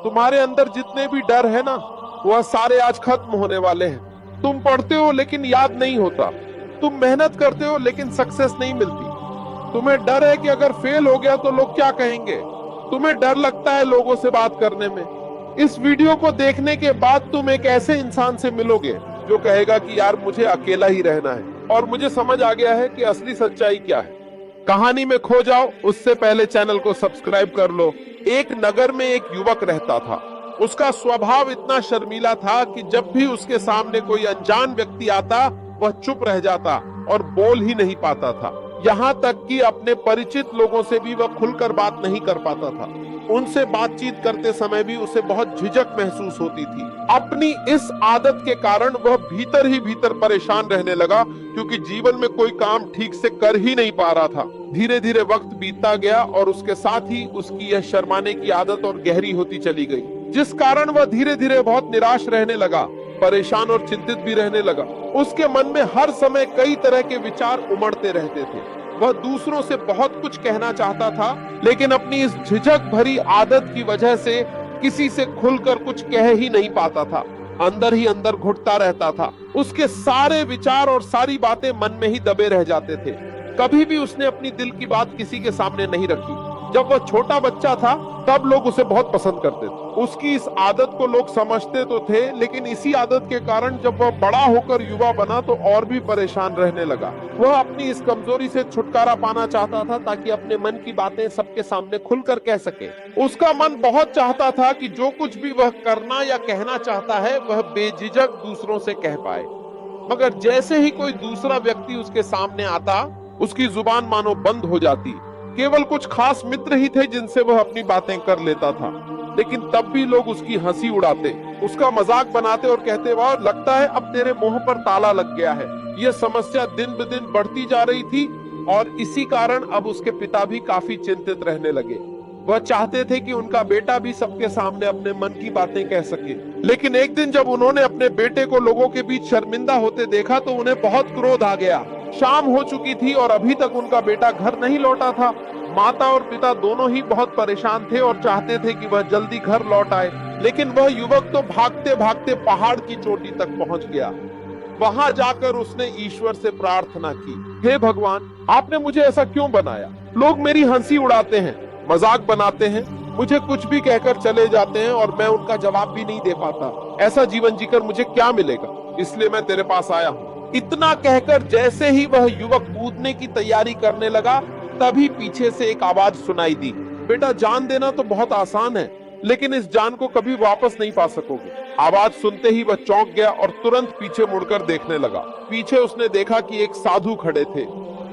तुम्हारे अंदर जितने भी डर है ना, वह सारे आज खत्म होने वाले हैं। तुम पढ़ते हो लेकिन याद नहीं होता, तुम मेहनत करते हो लेकिन सक्सेस नहीं मिलती। तुम्हें डर है कि अगर फेल हो गया तो लोग क्या कहेंगे। तुम्हें डर लगता है लोगों से बात करने में। इस वीडियो को देखने के बाद तुम एक ऐसे इंसान से मिलोगे जो कहेगा कि यार मुझे अकेला ही रहना है और मुझे समझ आ गया है कि असली सच्चाई क्या है। कहानी में खो जाओ उससे पहले चैनल को सब्सक्राइब कर लो। एक नगर में एक युवक रहता था। उसका स्वभाव इतना शर्मीला था कि जब भी उसके सामने कोई अनजान व्यक्ति आता वह चुप रह जाता और बोल ही नहीं पाता था। यहाँ तक कि अपने परिचित लोगों से भी वह खुलकर बात नहीं कर पाता था। उनसे बातचीत करते समय भी उसे बहुत झिझक महसूस होती थी। अपनी इस आदत के कारण वह भीतर ही भीतर परेशान रहने लगा, क्योंकि जीवन में कोई काम ठीक से कर ही नहीं पा रहा था। धीरे धीरे वक्त बीतता गया और उसके साथ ही उसकी यह शर्माने की आदत और गहरी होती चली गई, जिस कारण वह धीरे धीरे बहुत निराश रहने लगा, परेशान और चिंतित भी रहने लगा। उसके मन में हर समय कई तरह के विचार उमड़ते रहते थे। वह दूसरों से बहुत कुछ कहना चाहता था, लेकिन अपनी इस झिझक भरी आदत की वजह से किसी से खुलकर कुछ कह ही नहीं पाता था। अंदर ही अंदर घुटता रहता था। उसके सारे विचार और सारी बातें मन में ही दबे रह जाते थे। कभी भी उसने अपनी दिल की बात किसी के सामने नहीं रखी। जब वह छोटा बच्चा था तब लोग उसे बहुत पसंद करते थे। उसकी इस आदत को लोग समझते तो थे, लेकिन इसी आदत के कारण जब वह बड़ा होकर युवा बना तो और भी परेशान रहने लगा। वह अपनी इस कमजोरी से छुटकारा पाना चाहता था ताकि अपने मन की बातें सबके सामने खुलकर कह सके। उसका मन बहुत चाहता था कि जो कुछ भी वह करना या कहना चाहता है वह बेझिझक दूसरों से कह पाए, मगर जैसे ही कोई दूसरा व्यक्ति उसके सामने आता उसकी जुबान मानो बंद हो जाती। केवल कुछ खास मित्र ही थे जिनसे वह अपनी बातें कर लेता था, लेकिन तब भी लोग उसकी हंसी उड़ाते, उसका मजाक बनाते और कहते, वाह लगता है अब तेरे मुंह पर ताला लग गया है। यह समस्या दिन ब दिन बढ़ती जा रही थी और इसी कारण अब उसके पिता भी काफी चिंतित रहने लगे। वह चाहते थे कि उनका बेटा भी सबके सामने अपने मन की बातें कह सके, लेकिन एक दिन जब उन्होंने अपने बेटे को लोगों के बीच शर्मिंदा होते देखा तो उन्हें बहुत क्रोध आ गया। शाम हो चुकी थी और अभी तक उनका बेटा घर नहीं लौटा था। माता और पिता दोनों ही बहुत परेशान थे और चाहते थे कि वह जल्दी घर लौट आए, लेकिन वह युवक तो भागते भागते पहाड़ की चोटी तक पहुंच गया। वहां जाकर उसने ईश्वर से प्रार्थना की, हे भगवान, आपने मुझे ऐसा क्यों बनाया? लोग मेरी हंसी उड़ाते हैं, मजाक बनाते हैं, मुझे कुछ भी कहकर चले जाते हैं और मैं उनका जवाब भी नहीं दे पाता। ऐसा जीवन जीकर मुझे क्या मिलेगा? इसलिए मैं तेरे पास आया हूँ। इतना कहकर जैसे ही वह युवक कूदने की तैयारी करने लगा तभी पीछे से एक आवाज सुनाई दी, बेटा जान देना तो बहुत आसान है, लेकिन इस जान को कभी वापस नहीं पा सकोगे। आवाज सुनते ही वह चौंक गया और तुरंत पीछे मुड़कर देखने लगा। पीछे उसने देखा कि एक साधु खड़े थे।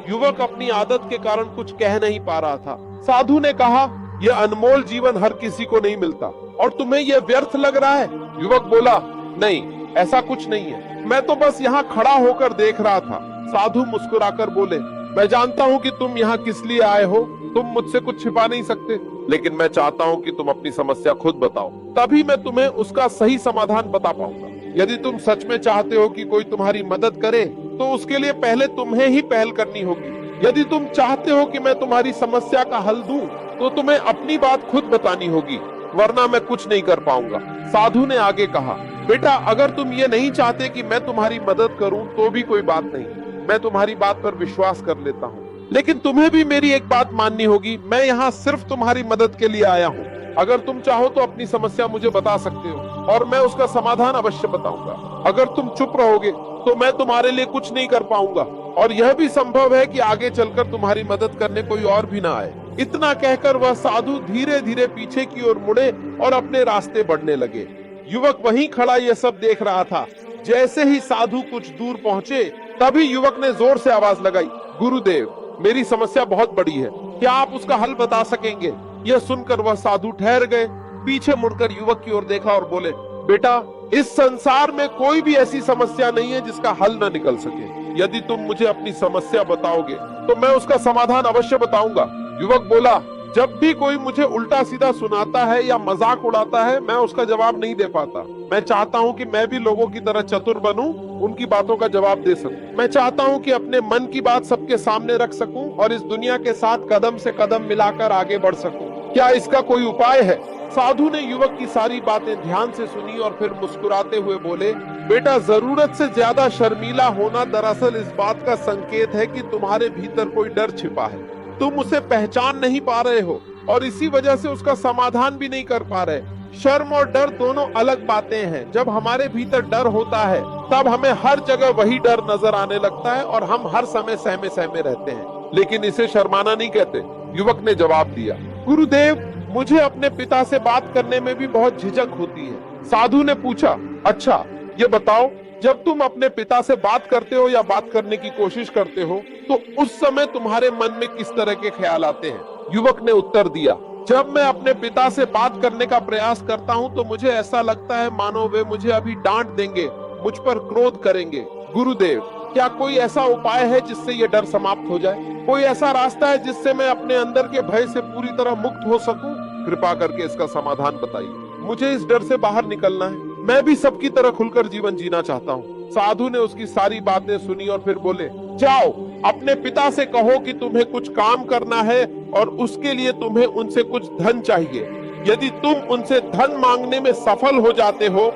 युवक अपनी आदत के कारण कुछ कह नहीं पा रहा था। साधु ने कहा, यह अनमोल जीवन हर किसी को नहीं मिलता और तुम्हें यह व्यर्थ लग रहा है? युवक बोला, नहीं, ऐसा कुछ नहीं है, मैं तो बस यहाँ खड़ा होकर देख रहा था। साधु मुस्कुराकर बोले, मैं जानता हूँ कि तुम यहाँ किस लिए आए हो, तुम मुझसे कुछ छिपा नहीं सकते, लेकिन मैं चाहता हूँ कि तुम अपनी समस्या खुद बताओ, तभी मैं तुम्हें उसका सही समाधान बता पाऊंगा। यदि तुम सच में चाहते हो कि कोई तुम्हारी मदद करे तो उसके लिए पहले तुम्हें ही पहल करनी होगी। यदि तुम चाहते हो कि मैं तुम्हारी समस्या का हल दूं तो तुम्हें अपनी बात खुद बतानी होगी, वरना मैं कुछ नहीं कर पाऊंगा। साधु ने आगे कहा, बेटा अगर तुम ये नहीं चाहते कि मैं तुम्हारी मदद करूं तो भी कोई बात नहीं, मैं तुम्हारी बात पर विश्वास कर लेता हूँ, लेकिन तुम्हें भी मेरी एक बात माननी होगी। मैं यहाँ सिर्फ तुम्हारी मदद के लिए आया हूँ। अगर तुम चाहो तो अपनी समस्या मुझे बता सकते हो और मैं उसका समाधान अवश्य बताऊंगा। अगर तुम चुप रहोगे तो मैं तुम्हारे लिए कुछ नहीं कर पाऊंगा और यह भी संभव है कि आगे चलकर तुम्हारी मदद करने कोई और भी ना आए। इतना कहकर वह साधु धीरे धीरे पीछे की ओर मुड़े और अपने रास्ते बढ़ने लगे। युवक वहीं खड़ा यह सब देख रहा था। जैसे ही साधु कुछ दूर पहुंचे तभी युवक ने जोर से आवाज लगाई, गुरुदेव, मेरी समस्या बहुत बड़ी है, क्या आप उसका हल बता सकेंगे? यह सुनकर वह साधु ठहर गए, पीछे मुड़कर युवक की ओर देखा और बोले, बेटा इस संसार में कोई भी ऐसी समस्या नहीं है जिसका हल न निकल सके। यदि तुम मुझे अपनी समस्या बताओगे तो मैं उसका समाधान अवश्य बताऊंगा। युवक बोला, जब भी कोई मुझे उल्टा सीधा सुनाता है या मजाक उड़ाता है मैं उसका जवाब नहीं दे पाता। मैं चाहता हूँ कि मैं भी लोगों की तरह चतुर बनूं, उनकी बातों का जवाब दे सकूं। मैं चाहता हूँ कि अपने मन की बात सबके सामने रख सकूं और इस दुनिया के साथ कदम से कदम मिलाकर आगे बढ़ सकूं। क्या इसका कोई उपाय है? साधु ने युवक की सारी बातें ध्यान से सुनी और फिर मुस्कुराते हुए बोले, बेटा, जरूरत से ज्यादा शर्मीला होना दरअसल इस बात का संकेत है कि तुम्हारे भीतर कोई डर छिपा है। तुम उसे पहचान नहीं पा रहे हो और इसी वजह से उसका समाधान भी नहीं कर पा रहे। शर्म और डर दोनों अलग बातें हैं। जब हमारे भीतर डर होता है तब हमें हर जगह वही डर नजर आने लगता है और हम हर समय सहमे सहमे रहते हैं, लेकिन इसे शर्माना नहीं कहते। युवक ने जवाब दिया, गुरुदेव, मुझे अपने पिता से बात करने में भी बहुत झिझक होती है। साधु ने पूछा, अच्छा ये बताओ, जब तुम अपने पिता से बात करते हो या बात करने की कोशिश करते हो तो उस समय तुम्हारे मन में किस तरह के ख्याल आते हैं? युवक ने उत्तर दिया, जब मैं अपने पिता से बात करने का प्रयास करता हूँ तो मुझे ऐसा लगता है मानो वे मुझे अभी डांट देंगे, मुझ पर क्रोध करेंगे। गुरुदेव, क्या कोई ऐसा उपाय है जिससे ये डर समाप्त हो जाए? कोई ऐसा रास्ता है जिससे मैं अपने अंदर के भय से पूरी तरह मुक्त हो सकूं? कृपा करके इसका समाधान बताइए। मुझे इस डर से बाहर निकलना है। मैं भी सबकी तरह खुलकर जीवन जीना चाहता हूँ। साधु ने उसकी सारी बातें सुनी और फिर बोले, जाओ अपने पिता से कहो कि तुम्हें कुछ काम करना है और उसके लिए तुम्हें उनसे कुछ धन चाहिए। यदि तुम उनसे धन मांगने में सफल हो जाते हो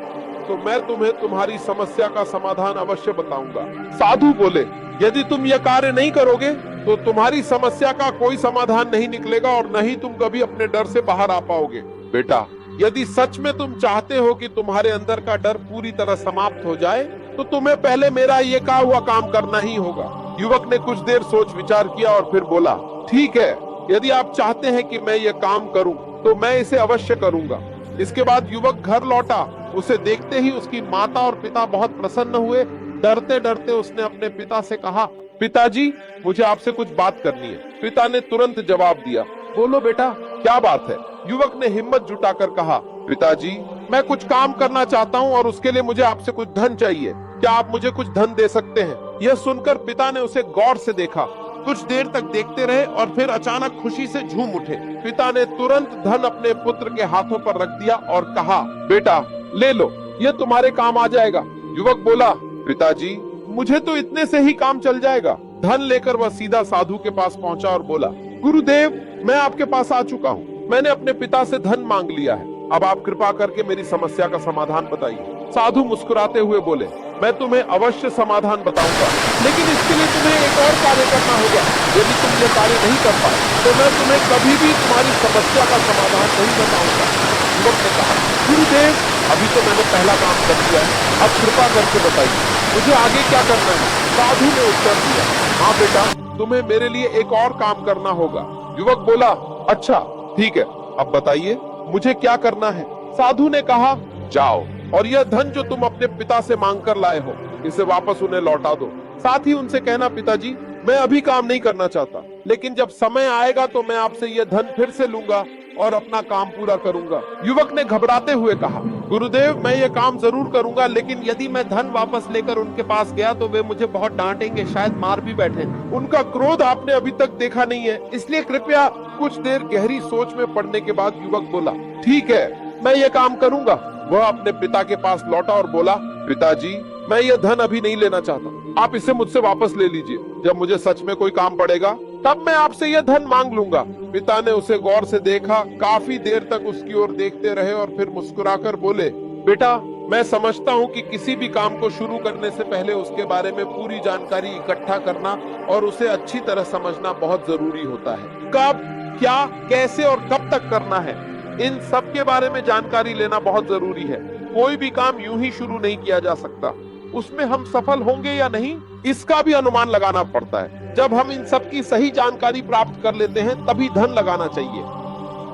तो मैं तुम्हें तुम्हारी समस्या का समाधान अवश्य बताऊंगा। साधु बोले, यदि तुम यह कार्य नहीं करोगे तो तुम्हारी समस्या का कोई समाधान नहीं निकलेगा और न ही तुम कभी अपने डर से बाहर आ पाओगे। बेटा, यदि सच में तुम चाहते हो कि तुम्हारे अंदर का डर पूरी तरह समाप्त हो जाए तो तुम्हें पहले मेरा ये कहा हुआ काम करना ही होगा। युवक ने कुछ देर सोच विचार किया और फिर बोला, ठीक है, यदि आप चाहते हैं कि मैं ये काम करूं तो मैं इसे अवश्य करूंगा। इसके बाद युवक घर लौटा। उसे देखते ही उसकी माता और पिता बहुत प्रसन्न हुए। डरते डरते उसने अपने पिता से कहा, पिताजी, मुझे आपसे कुछ बात करनी है। पिता ने तुरंत जवाब दिया, बोलो बेटा, क्या बात है? युवक ने हिम्मत जुटाकर कहा, पिताजी, मैं कुछ काम करना चाहता हूँ और उसके लिए मुझे आपसे कुछ धन चाहिए। क्या आप मुझे कुछ धन दे सकते हैं? यह सुनकर पिता ने उसे गौर से देखा। कुछ देर तक देखते रहे और फिर अचानक खुशी से झूम उठे। पिता ने तुरंत धन अपने पुत्र के हाथों पर रख दिया और कहा, बेटा ले लो, यह तुम्हारे काम आ जाएगा। युवक बोला, पिताजी, मुझे तो इतने से ही काम चल जाएगा। धन लेकर वह सीधा साधु के पास पहुंचा और बोला, गुरुदेव, मैं आपके पास आ चुका हूँ। मैंने अपने पिता से धन मांग लिया है। अब आप कृपा करके मेरी समस्या का समाधान बताइए। साधु मुस्कुराते हुए बोले, मैं तुम्हें अवश्य समाधान बताऊंगा, लेकिन इसके लिए तुम्हें एक और कार्य करना होगा। यदि तुम ये कार्य नहीं कर पाए तो मैं तुम्हें कभी भी तुम्हारी समस्या का समाधान नहीं बताऊंगा। युवक ने कहा, गुरुदेव, अभी तो मैंने पहला काम कर दिया है, अब कृपा करके बताइए मुझे आगे क्या करना है। साधु ने उत्तर दिया, हाँ बेटा, तुम्हें मेरे लिए एक और काम करना होगा। युवक बोला, अच्छा ठीक है, अब बताइए मुझे क्या करना है। साधु ने कहा, जाओ और यह धन जो तुम अपने पिता से मांग कर लाए हो इसे वापस उन्हें लौटा दो। साथ ही उनसे कहना, पिताजी, मैं अभी काम नहीं करना चाहता, लेकिन जब समय आएगा तो मैं आपसे यह धन फिर से लूंगा और अपना काम पूरा करूंगा। युवक ने घबराते हुए कहा, गुरुदेव, मैं ये काम जरूर करूंगा, लेकिन यदि मैं धन वापस लेकर उनके पास गया तो वे मुझे बहुत डांटेंगे, शायद मार भी बैठे। उनका क्रोध आपने अभी तक देखा नहीं है, इसलिए कृपया। कुछ देर गहरी सोच में पड़ने के बाद युवक बोला, ठीक है, मैं ये काम करूंगा। वह अपने पिता के पास लौटा और बोला, पिताजी, मैं यह धन अभी नहीं लेना चाहता, आप इसे मुझसे वापस ले लीजिए। जब मुझे सच में कोई काम पड़ेगा तब मैं आपसे यह धन मांग लूंगा। पिता ने उसे गौर से देखा, काफी देर तक उसकी ओर देखते रहे और फिर मुस्कुराकर बोले, बेटा, मैं समझता हूँ कि किसी भी काम को शुरू करने से पहले उसके बारे में पूरी जानकारी इकट्ठा करना और उसे अच्छी तरह समझना बहुत जरूरी होता है। कब, क्या, कैसे और कब तक करना है, इन सब के बारे में जानकारी लेना बहुत जरूरी है। कोई भी काम यूं ही शुरू नहीं किया जा सकता, उसमें हम सफल होंगे या नहीं इसका भी अनुमान लगाना पड़ता है। जब हम इन सब की सही जानकारी प्राप्त कर लेते हैं तभी धन लगाना चाहिए।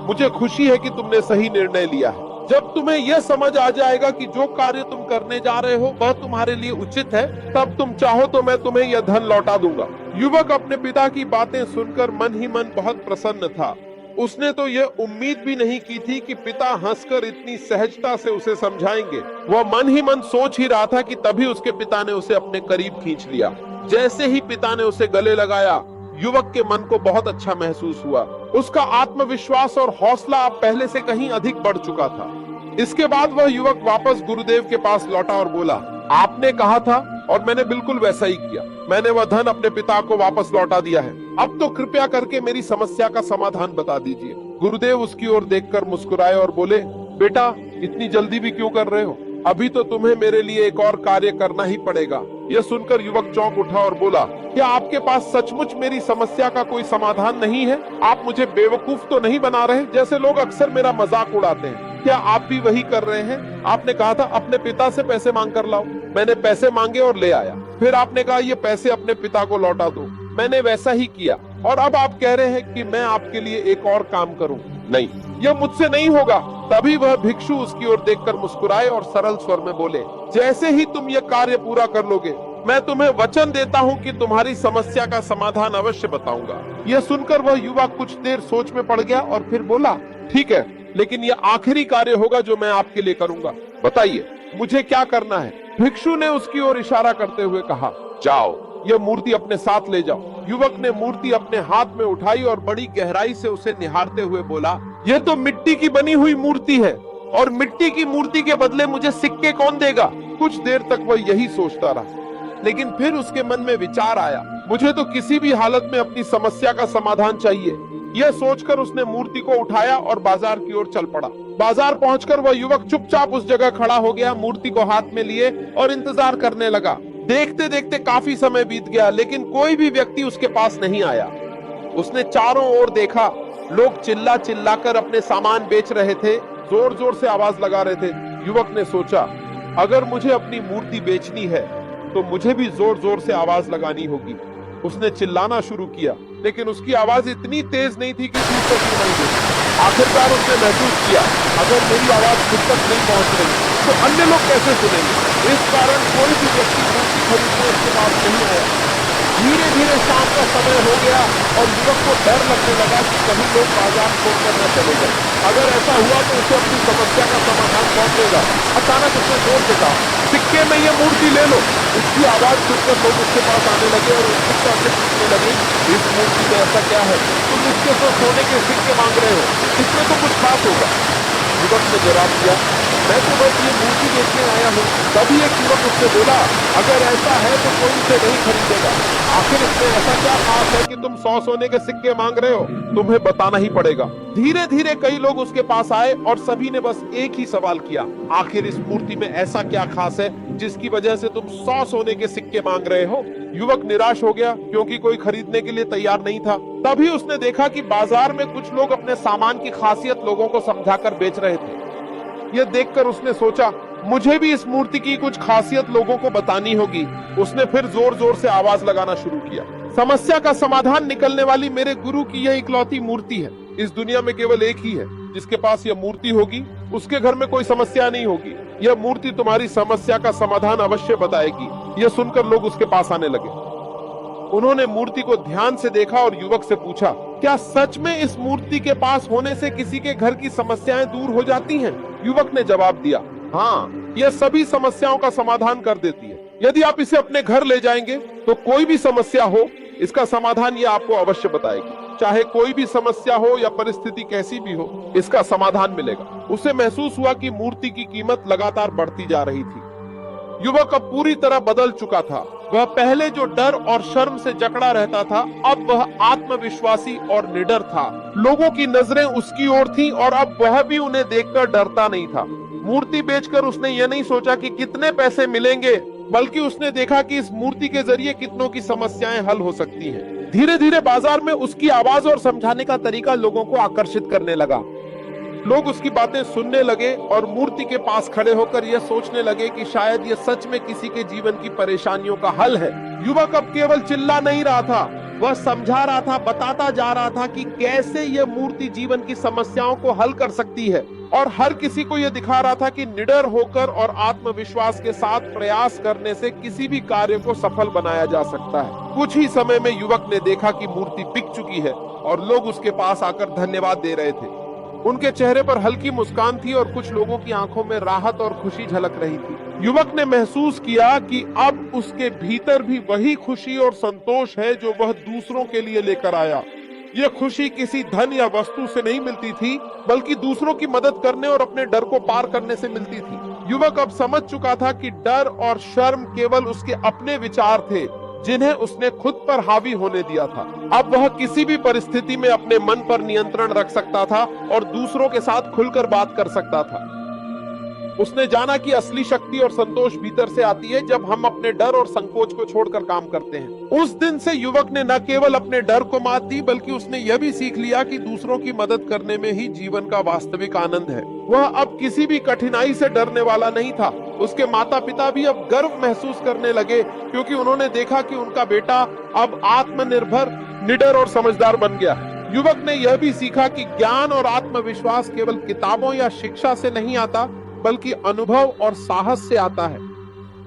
मुझे खुशी है कि तुमने सही निर्णय लिया है। जब तुम्हें यह समझ आ जाएगा कि जो कार्य तुम करने जा रहे हो वह तुम्हारे लिए उचित है, तब तुम चाहो तो मैं तुम्हें यह धन लौटा दूंगा। युवक अपने पिता की बातें सुनकर मन ही मन बहुत प्रसन्न था। उसने तो यह उम्मीद भी नहीं की थी कि पिता हंसकर इतनी सहजता से उसे समझाएंगे। वह मन ही मन सोच ही रहा था कि तभी उसके पिता ने उसे अपने करीब खींच लिया। जैसे ही पिता ने उसे गले लगाया, युवक के मन को बहुत अच्छा महसूस हुआ। उसका आत्मविश्वास और हौसला अब पहले से कहीं अधिक बढ़ चुका था। इसके बाद वह युवक वापस गुरुदेव के पास लौटा और बोला, आपने कहा था और मैंने बिल्कुल वैसा ही किया। मैंने वह धन अपने पिता को वापस लौटा दिया है। अब तो कृपया करके मेरी समस्या का समाधान बता दीजिए। गुरुदेव उसकी ओर देखकर मुस्कुराए और बोले, बेटा इतनी जल्दी भी क्यों कर रहे हो? अभी तो तुम्हें मेरे लिए एक और कार्य करना ही पड़ेगा। यह सुनकर युवक चौंक उठा और बोला, क्या आपके पास सचमुच मेरी समस्या का कोई समाधान नहीं है? आप मुझे बेवकूफ तो नहीं बना रहे, जैसे लोग अक्सर मेरा मजाक उड़ाते हैं। क्या आप भी वही कर रहे हैं? आपने कहा था अपने पिता से पैसे मांग कर लाओ, मैंने पैसे मांगे और ले आया। फिर आपने कहा ये पैसे अपने पिता को लौटा दो, मैंने वैसा ही किया। और अब आप कह रहे हैं कि मैं आपके लिए एक और काम करूं? नहीं, यह मुझसे नहीं होगा। तभी वह भिक्षु उसकी ओर देखकर मुस्कुराए और सरल स्वर में बोले, जैसे ही तुम यह कार्य पूरा कर लोगे, मैं तुम्हें वचन देता हूं कि तुम्हारी समस्या का समाधान अवश्य बताऊंगा। यह सुनकर वह युवा कुछ देर सोच में पड़ गया और फिर बोला, ठीक है, लेकिन यह आखिरी कार्य होगा जो मैं आपके लिए करूंगा। बताइए मुझे क्या करना है? भिक्षु ने उसकी ओर इशारा करते हुए कहा, जाओ यह मूर्ति अपने साथ ले जाओ। युवक ने मूर्ति अपने हाथ में उठाई और बड़ी गहराई से उसे निहारते हुए बोला, यह तो मिट्टी की बनी हुई मूर्ति है और मिट्टी की मूर्ति के बदले मुझे सिक्के कौन देगा? कुछ देर तक वह यही सोचता रहा, लेकिन फिर उसके मन में विचार आया, मुझे तो किसी भी हालत में अपनी समस्या का समाधान चाहिए। यह सोचकर उसने मूर्ति को उठाया और बाजार की ओर चल पड़ा। बाजार पहुंचकर वह युवक चुपचाप उस जगह खड़ा हो गया, मूर्ति को हाथ में लिए और इंतजार करने लगा। देखते देखते काफी समय बीत गया, लेकिन कोई भी व्यक्ति उसके पास नहीं आया। उसने चारों ओर देखा, लोग चिल्ला चिल्लाकर अपने सामान बेच रहे थे, जोर जोर से आवाज लगा रहे थे। युवक ने सोचा, अगर मुझे अपनी मूर्ति बेचनी है तो मुझे भी जोर जोर से आवाज लगानी होगी। उसने चिल्लाना शुरू किया, लेकिन उसकी आवाज इतनी तेज नहीं थी कि दूर तक सुनाई दे। आखिरकार उसने महसूस किया, अगर मेरी आवाज खुद तक नहीं पहुंच रही तो अन्य लोग कैसे सुनेंगे? इस कारण कोई भी व्यक्ति मूर्ति खरीदने उसके पास नहीं आया। धीरे धीरे शाम का समय हो गया और युवक को डर लगने लगा कि कहीं लोग बाजार छोड़कर न चले गए। अगर ऐसा हुआ तो उसे अपनी समस्या का समाधान कौन देगा? अचानक उसने जोर से कहा, सिक्के में ये मूर्ति ले लो। उसकी आवाज सुनकर लोग उसके पास आने लगे और उत्सुकता से पूछने लगे, इस मूर्ति में ऐसा क्या है? तुम इसके तो सोने के सिक्के मांग रहे हो, इसमें तो कुछ खास होगा। युवक ने जवाब दिया, मैं तो बस ये मूर्ति बेचने आया हूँ। तभी एक युवक उससे बोला, अगर ऐसा है तो कोई इसे नहीं खरीदेगा। आखिर इसमें ऐसा क्या खास है कि तुम 100 सोने के सिक्के मांग रहे हो? तुम्हें बताना ही पड़ेगा। धीरे धीरे कई लोग उसके पास आए और सभी ने बस एक ही सवाल किया, आखिर इस मूर्ति में ऐसा क्या खास है जिसकी वजह से तुम 100 सोने के सिक्के मांग रहे हो? युवक निराश हो गया क्योंकि कोई खरीदने के लिए तैयार नहीं था। तभी उसने देखा कि बाजार में कुछ लोग अपने सामान की खासियत लोगों को समझाकर बेच रहे थे। यह देखकर उसने सोचा, मुझे भी इस मूर्ति की कुछ खासियत लोगों को बतानी होगी। उसने फिर जोर जोर से आवाज लगाना शुरू किया, समस्या का समाधान निकलने वाली मेरे गुरु की यह इकलौती मूर्ति है। इस दुनिया में केवल एक ही है जिसके पास यह मूर्ति होगी, उसके घर में कोई समस्या नहीं होगी। यह मूर्ति तुम्हारी समस्या का समाधान अवश्य बताएगी। यह सुनकर लोग उसके पास आने लगे। उन्होंने मूर्ति को ध्यान से देखा और युवक से पूछा, क्या सच में इस मूर्ति के पास होने से किसी के घर की समस्याएं दूर हो जाती हैं? युवक ने जवाब दिया, हाँ, यह सभी समस्याओं का समाधान कर देती है। यदि आप इसे अपने घर ले जाएंगे तो कोई भी समस्या हो, इसका समाधान ये आपको अवश्य बताएगी। चाहे कोई भी समस्या हो या परिस्थिति कैसी भी हो, इसका समाधान मिलेगा। उसे महसूस हुआ कि मूर्ति की कीमत लगातार बढ़ती जा रही थी। युवक अब पूरी तरह बदल चुका था। वह पहले जो डर और शर्म से जकड़ा रहता था, अब वह आत्मविश्वासी और निडर था। लोगों की नजरें उसकी ओर थीं और अब वह भी उन्हें देखकर डरता नहीं था। मूर्ति बेचकर उसने यह नहीं सोचा कि कितने पैसे मिलेंगे, बल्कि उसने देखा कि इस मूर्ति के जरिए कितनों की समस्याएं हल हो सकती हैं। धीरे धीरे बाजार में उसकी आवाज और समझाने का तरीका लोगों को आकर्षित करने लगा। लोग उसकी बातें सुनने लगे और मूर्ति के पास खड़े होकर यह सोचने लगे कि शायद यह सच में किसी के जीवन की परेशानियों का हल है। युवक अब केवल चिल्ला नहीं रहा था, वह समझा रहा था, बताता जा रहा था कि कैसे यह मूर्ति जीवन की समस्याओं को हल कर सकती है। और हर किसी को यह दिखा रहा था कि निडर होकर और आत्मविश्वास के साथ प्रयास करने से किसी भी कार्य को सफल बनाया जा सकता है। कुछ ही समय में युवक ने देखा कि मूर्ति बिक चुकी है और लोग उसके पास आकर धन्यवाद दे रहे थे। उनके चेहरे पर हल्की मुस्कान थी और कुछ लोगों की आंखों में राहत और खुशी झलक रही थी। युवक ने महसूस किया कि अब उसके भीतर भी वही खुशी और संतोष है जो वह दूसरों के लिए लेकर आया। यह खुशी किसी धन या वस्तु से नहीं मिलती थी, बल्कि दूसरों की मदद करने और अपने डर को पार करने से मिलती थी। युवक अब समझ चुका था कि डर और शर्म केवल उसके अपने विचार थे, जिन्हें उसने खुद पर हावी होने दिया था। अब वह किसी भी परिस्थिति में अपने मन पर नियंत्रण रख सकता था और दूसरों के साथ खुलकर बात कर सकता था। उसने जाना कि असली शक्ति और संतोष भीतर से आती है जब हम अपने डर और संकोच को छोड़कर काम करते हैं। उस दिन से युवक ने न केवल अपने डर को मात दी, बल्कि उसने यह भी सीख लिया कि दूसरों की मदद करने में ही जीवन का वास्तविक आनंद है। वह अब किसी भी कठिनाई से डरने वाला नहीं था। उसके माता पिता भी अब गर्व महसूस करने लगे, क्योंकि उन्होंने देखा कि उनका बेटा अब आत्मनिर्भर, निडर और समझदार बन गया है। युवक ने यह भी सीखा कि ज्ञान और आत्मविश्वास केवल किताबों या शिक्षा से नहीं आता, बल्कि अनुभव और साहस से आता है।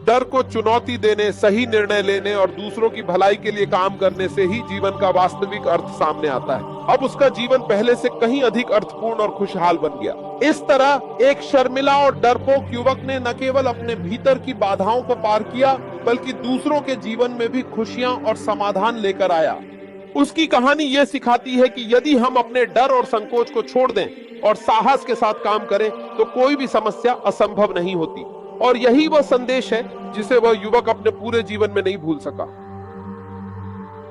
डर को चुनौती देने, सही निर्णय लेने और दूसरों की भलाई के लिए काम करने से ही जीवन का वास्तविक अर्थ सामने आता है। अब उसका जीवन पहले से कहीं अधिक अर्थपूर्ण और खुशहाल बन गया। इस तरह एक शर्मिला और डरपोक युवक ने न केवल अपने भीतर की बाधाओं को पार किया, बल्कि दूसरों के जीवन में भी खुशियां और समाधान लेकर आया। उसकी कहानी यह सिखाती है कि यदि हम अपने डर और संकोच को छोड़ दें और साहस के साथ काम करें, तो कोई भी समस्या असंभव नहीं होती। और यही वह संदेश है जिसे वह युवक अपने पूरे जीवन में नहीं भूल सका।